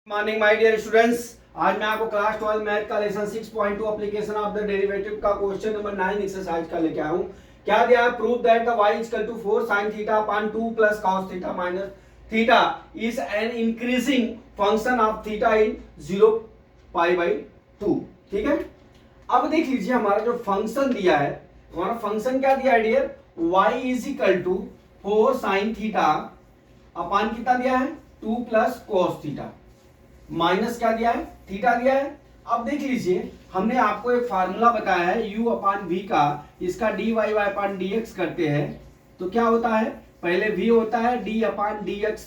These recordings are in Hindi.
Morning my dear students. आज मैं आपको क्लास 12 मैथ का lesson 6.2 application of the derivative का क्वेश्चन नंबर 9 एक्सरसाइज का लेके आया हूं। क्या दिया है? Prove that the y equal to 4 sin theta upon 2 plus cos theta minus theta is an increasing function of theta in 0 pi by 2। ठीक है, अब देख लीजिए हमारा जो फंक्शन दिया है, हमारा फंक्शन क्या दिया है dear? y is equal to 4 sin theta upon कितना दिया है? 2 प्लस cos थीटा माइनस क्या दिया है? थीटा दिया है। अब देख लीजिए हमने आपको एक फार्मूला बताया है u अपान v का, इसका dy y अपान dx करते हैं तो क्या होता है? पहले v होता है d अपान dx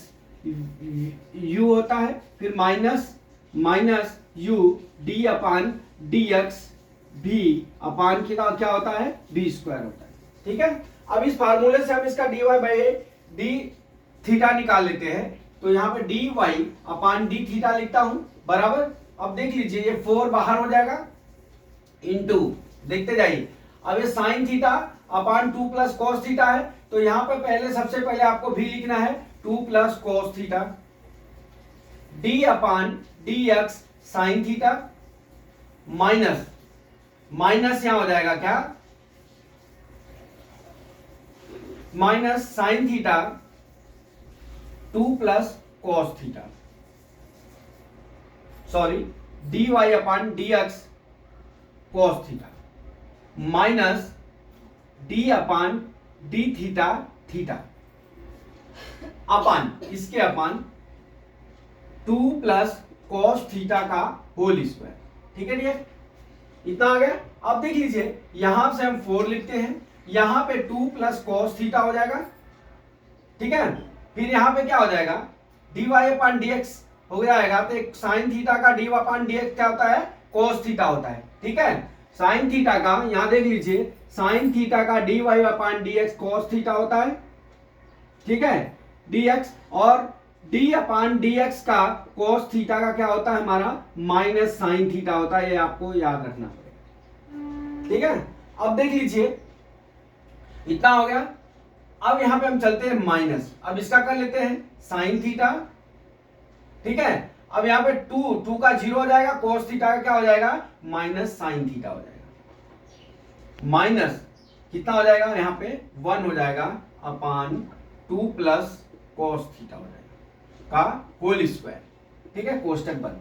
u होता है, फिर माइनस u d अपान dx v अपान क्या होता है? b स्क्वायर होता है। ठीक है, अब इस फार्मूले से हम इसका dy बाई d थीटा निकाल लेते हैं तो यहाँ पे dy अपान डी थीटा लिखता हूं बराबर। अब देख लीजिए ये 4 बाहर हो जाएगा इनटू, देखते जाइए, अब ये sine theta upon 2 plus cos theta है तो यहाँ पे सबसे पहले आपको भी लिखना है 2 plus cos theta, D upon D X sine theta minus यहां हो जाएगा क्या? Minus sine theta 2 plus cos theta, sorry D Y upon D X cos theta minus D upon D theta theta upon इसके अपान 2 प्लस कॉस थीटा का होल स्क्वायर। ठीक है डियर, इतना आ गया। अब देख लीजिए यहां से हम 4 लिखते हैं, यहां पे 2 प्लस कॉस थीटा हो जाएगा। ठीक है, फिर यहां पे क्या हो जाएगा? dy अपान dx हो जाएगा तो एक साइन थीटा का dy अपान dx क्या होता है? cos थीटा होता है। ठीक है, साइन थीटा का यहां देख लीजिए, साइन थीटा का dy अपान dx cos थीटा होता है। ठीक है, dx और d अपान dx का cos थीटा का क्या होता है हमारा? माइनस साइन थीटा होता है, ये आपको याद रखना पड़ेगा। ठीक है, अब देख लीजिए इतना हो गया। अब यहां पे हम चलते हैं माइनस, अब इसका कर लेते हैं साइन थीटा। ठीक है, अब यहां पे 2 का 0 हो जाएगा, कोस थीटा का क्या हो जाएगा? माइनस साइन थीटा हो जाएगा, माइनस कितना हो जाएगा? यहां पे 1 हो जाएगा अपान 2 प्लस कोस थीटा हो जाएगा का होल स्क्वायर। ठीक है, कोष्टक बंद।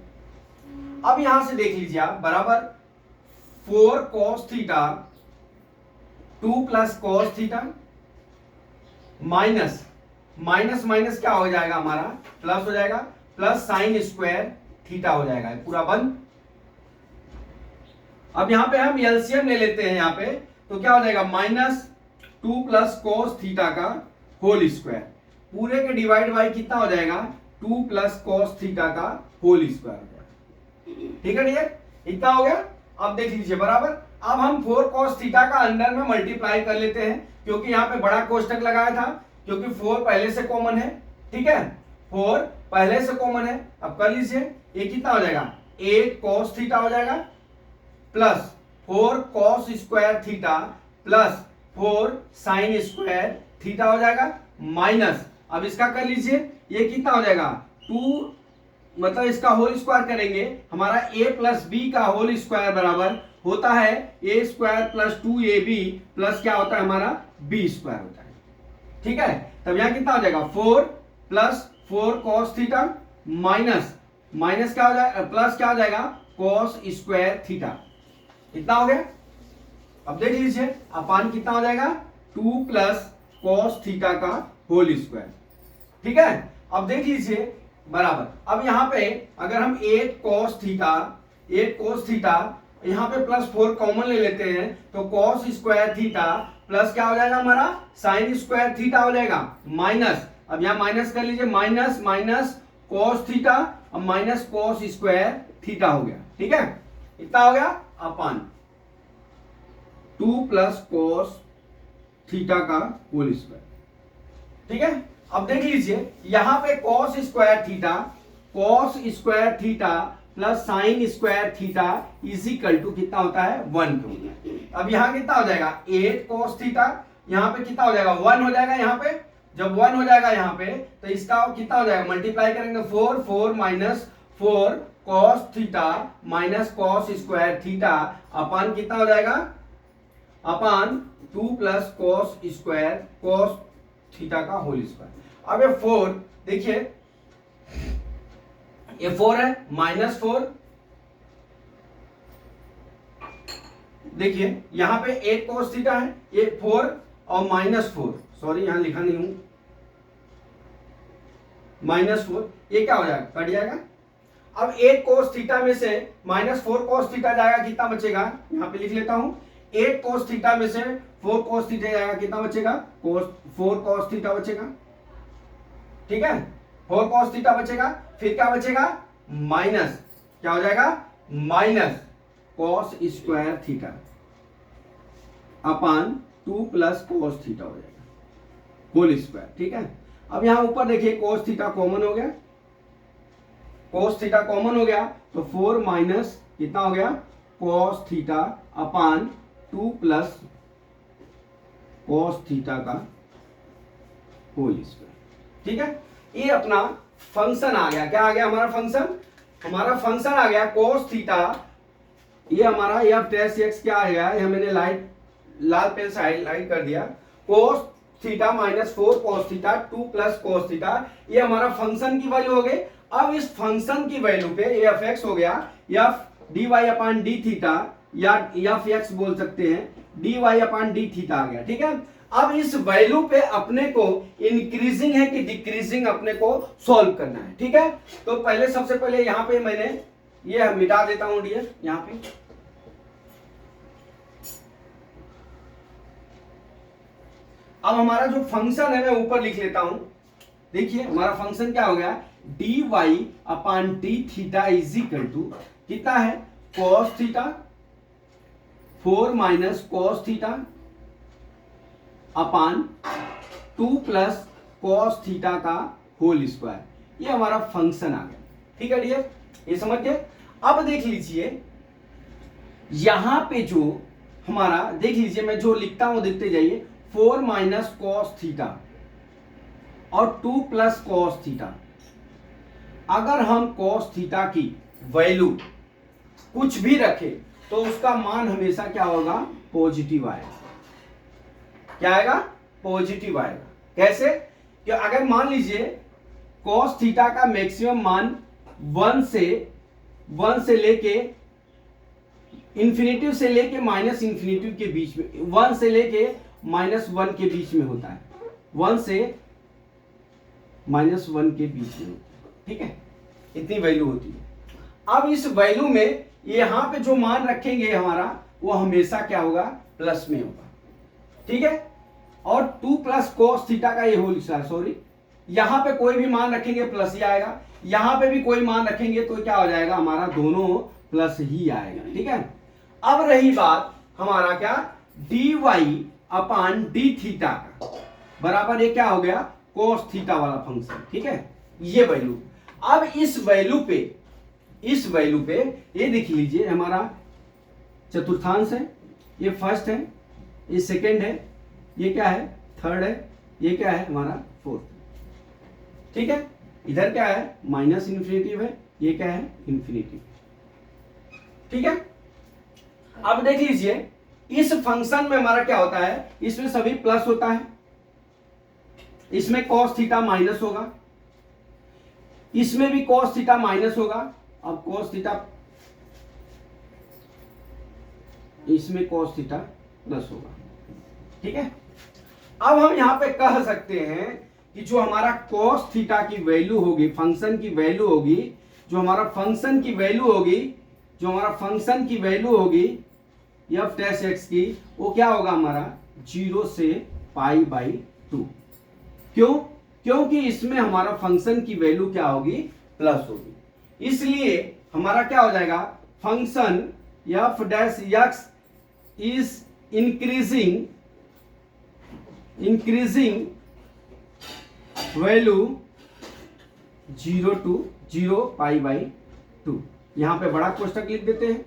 अब यहां से देख लीजिए आप बराबर 4 cos theta 2 plus cos theta minus क्या हो जाएगा हमारा? प्लस हो जाएगा, प्लस साइन स्क्वायर थीटा हो जाएगा, पूरा बंद। अब यहां पे हम एलसीएम ले लेते हैं, यहां पे तो क्या हो जाएगा? माइनस 2 प्लस कोस थीटा का होल स्क्वायर, पूरे के डिवाइड बाई कितना हो जाएगा? 2 प्लस कोस थीटा का होल स्क्वायर हो जाएगा। ठीक है डियर, इतना हो गया। अब देख लीजिए बराबर, अब हम 4 cos थीटा का अंदर में मल्टीप्लाई कर लेते हैं क्योंकि यहां पे बड़ा कोष्टक लगाया था, क्योंकि 4 पहले से कॉमन है। ठीक है, 4 पहले से कॉमन है। अब कर लीजिए, ये कितना हो जाएगा? 8 cos थीटा हो जाएगा plus 4 cos square theta plus 4 sign square theta हो जाएगा माइनस, अब इसका कर लीजिए, ये कितना हो जाएगा? 2 मतलब इसका होल स्क्वायर करेंगे, हमारा a प्लस बी का होल स्क्वायर बराबर होता है a square plus 2ab plus क्या होता है हमारा? b स्क्वायर होता है। ठीक है, तब यहां कितना हो जाएगा? 4 प्लस 4 cos थीटा माइनस क्या हो जाएगा? प्लस क्या हो जाएगा? cos square theta. इतना हो गया। अब देख लीजिए अपान कितना हो जाएगा? 2 प्लस cos थीटा का होल स्क्वायर। ठीक है, अब देख लीजिए बराबर, अब यहां पे अगर हम 8 cos थीटा यहां पे प्लस 4 कॉमन ले लेते हैं तो cos स्क्वायर थीटा प्लस क्या हो जाएगा हमारा? साइन स्क्वायर थीटा हो जाएगा माइनस, अब यहां माइनस कर लीजिए, माइनस cos थीटा और माइनस cos स्क्वायर थीटा हो गया। ठीक है, इतना हो गया अपान 2 प्लस cos थीटा का होल स्क्वायर। ठीक है, अब देख लीजिए यहां पे cos square theta plus sine square theta is equal to कितना होता है? 1 के होता है। अब यहां कितना हो जाएगा? 8 cos थीटा, यहां पे कितना हो जाएगा? 1 हो जाएगा यहां पे, जब 1 हो जाएगा यहाँ पे तो इसका कितना हो जाएगा, मल्टीप्लाई करेंगे 4 4 minus 4 cos theta minus cos square theta upon कितना हो जाएगा, अपान 2 plus cos square cos theta का होल स्क्वायर। अब ये 4 देखिए, ये 4 है माइनस 4, देखिए यहां पे 8 cos थीटा है, ये 4 और माइनस 4, सॉरी यहां लिखा नहीं हूं, माइनस 4, ये क्या हो जाएगा, कट जाएगा। अब 8 cos थीटा में से माइनस 4 cos थीटा जाएगा, कितना बचेगा, यहां पे लिख लेता हूं, 8 cos थीटा में से 4 cos थीटा जाएगा, कितना बचेगा, 4 cos थीटा बचेगा, ठीक है, 4 cos थीटा बचेगा, फिर क्या बचेगा, माइनस, क्या हो जाएगा, minus cos square theta upon 2 plus cos theta हो जाएगा होल स्क्वायर, ठीक है। अब यहां ऊपर देखिए कॉस थीटा कॉमन हो गया, कॉस थीटा कॉमन हो गया तो 4 माइनस कितना हो गया, cos theta upon 2 plus cos theta का होल स्क्वायर, ठीक है। ये अपना फंक्शन आ गया, क्या आ गया हमारा फंक्शन, हमारा फंक्शन आ गया कॉस थीटा, ये हमारा एफ डैश एक्स क्या आ गया, ये मैंने लाल पेन से हाईलाइट कर दिया, cos theta minus 4 cos theta 2 plus cos theta, ये हमारा फंक्शन की वैल्यू हो गई। अब इस फंक्शन की वैल्यू पे एफ एक्स हो गया, F D Y upon D theta या एफ एक्स बोल सकते हैं, D Y upon D theta आ गया, ठीक है। अब इस वैल्यू पे अपने को इंक्रीजिंग है कि डिक्रीजिंग अपने को सॉल्व करना है, ठीक है। तो पहले सबसे पहले यहां पे मैंने ये मिटा देता हूं डियर, यहां पे अब हमारा जो फंक्शन है मैं ऊपर लिख लेता हूं, देखिए हमारा फंक्शन क्या हो गया, d Y upon D theta is equal to कितना है, cos theta 4 minus cos theta upon 2 plus cos theta का होल स्क्वायर, ये हमारा फंक्शन आ गया, ठीक है डियर, ये समझ गए। अब देख लीजिए यहां पे जो हमारा, देख लीजिए मैं जो लिखता हूं देखते जाइए, 4 माइनस कॉस थीटा और 2 प्लस कॉस थीटा, अगर हम कॉस थीटा की वैल्यू कुछ भी रखें तो उसका मान हमेशा क्या होगा, पॉजिटिव आएगा, क्या आएगा, पॉजिटिव आएगा। कैसे, कि अगर मान लीजिए कॉस थीटा का मैक्सिमम मान 1 से लेके इन्फिनेटिव से लेके माइनस इन्फिनेटिव के बीच में, 1 से लेके -1 के बीच में होता है, 1 से -1 के बीच में होता है, ठीक है, इतनी वैल्यू होती है। अब इस वैल्यू में यहां पे जो मान रखेंगे हमारा वो हमेशा क्या होगा, प्लस में होगा, ठीक है। और 2 प्लस कॉस थीटा का ये होल स्क्वायर, सॉरी यहां पे कोई भी मान रखेंगे प्लस ही आएगा, यहां पे भी कोई मान रखेंगे तो क्या हो जाएगा, हमारा दोनों प्लस ही आएगा, ठीक है। अब रही बात हमारा क्या, D Y upon D theta का बराबर ये क्या हो गया, कोस थीटा वाला फंक्शन, ठीक है, ये वैल्यू। अब इस वैल्यू पे ये देख लीजिए हमारा चतुर्थांश है, ये फर्स्ट है, ये सेकंड है, ये क्या है, थर्ड है, ये क्या है हमारा फोर्थ, ठीक है। इधर क्या है, माइनस इन्फिनेटिव है, ये क्या है, इन्फिनेटिव, ठीक है। अब देख लीजिए इस फंक्शन में हमारा क्या होता है, इसमें सभी प्लस होता है, इसमें cos थीटा माइनस होगा, इसमें भी cos थीटा माइनस होगा, अब cos थीटा, इसमें cos थीटा प्लस होगा, ठीक है। अब हम यहां पे कह सकते हैं कि जो हमारा cos थीटा की वैल्यू होगी, फंक्शन की वैल्यू होगी, जो हमारा फंक्शन की वैल्यू होगी एफ डैश एक्स की, वो क्या होगा हमारा 0 से π/2, क्यों, क्योंकि इसमें हमारा फंक्शन की वैल्यू क्या होगी, प्लस होगी, इसलिए हमारा क्या हो जाएगा, function F dash x is increasing value 0 to 0 π/2, यहां पे बड़ा कोष्ठक लिख देते हैं,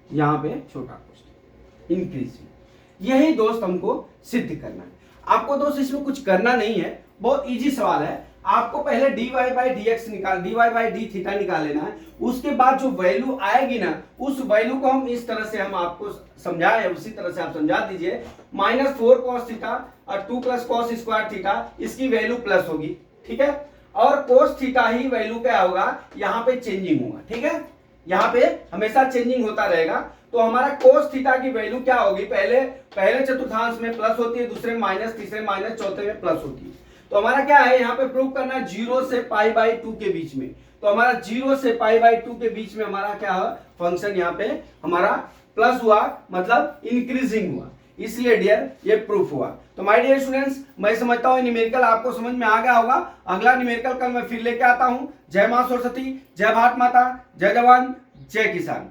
यहां पे छोटा कोष्ठक, इंक्रीजिंग। यही दोस्त हमको सिद्ध करना है। आपको दोस्त इसमें कुछ करना नहीं है, बहुत इजी सवाल है, आपको पहले dy बाई डी थीटा निकाल लेना है। उसके बाद जो वैल्यू आएगी ना, उस वैल्यू को हम इस तरह से हम आपको समझाए, उसी तरह से आप समझा दीजिए। -4 cos थीटा और 2 प्लस cos स्क्वायर थीटा, इसकी वैल्यू प्लस होगी, ठीक है। और cos थीटा ही वैल्यू क्या होगा, यहाँ पे चेंजिंग होगा, ठीक है। यहाँ पे हमेशा चेंजिंग होता रहेगा। तो हमारा cos थीटा की वैल्यू क्या होगी, पहले चतुर्थांश में प्लस होती है, दूसरे में माइनस, तीसरे में माइनस, चौथे में प्लस होती है। तो हमारा क्या है यहाँ पे प्रूव करना है 0 से पाई बाई 2 के बीच में। तो हमारा 0 से पाई बाई 2 के बीच में हमारा क्या है, फंक्शन यहाँ पे हमारा प्लस हुआ, मतलब इंक्रीजिंग हुआ, इसलिए डियर ये प्रूफ हुआ। तो माय डियर स्टूडेंट्स, मैं समझता हूँ न्यूमेरिकल आपको समझ में आ गया होगा। अगला न्यूमेरिकल कल मैं फिर लेके आता हूँ। जय मां सरस्वती, जय भारत माता, जय जवान, जय किसान।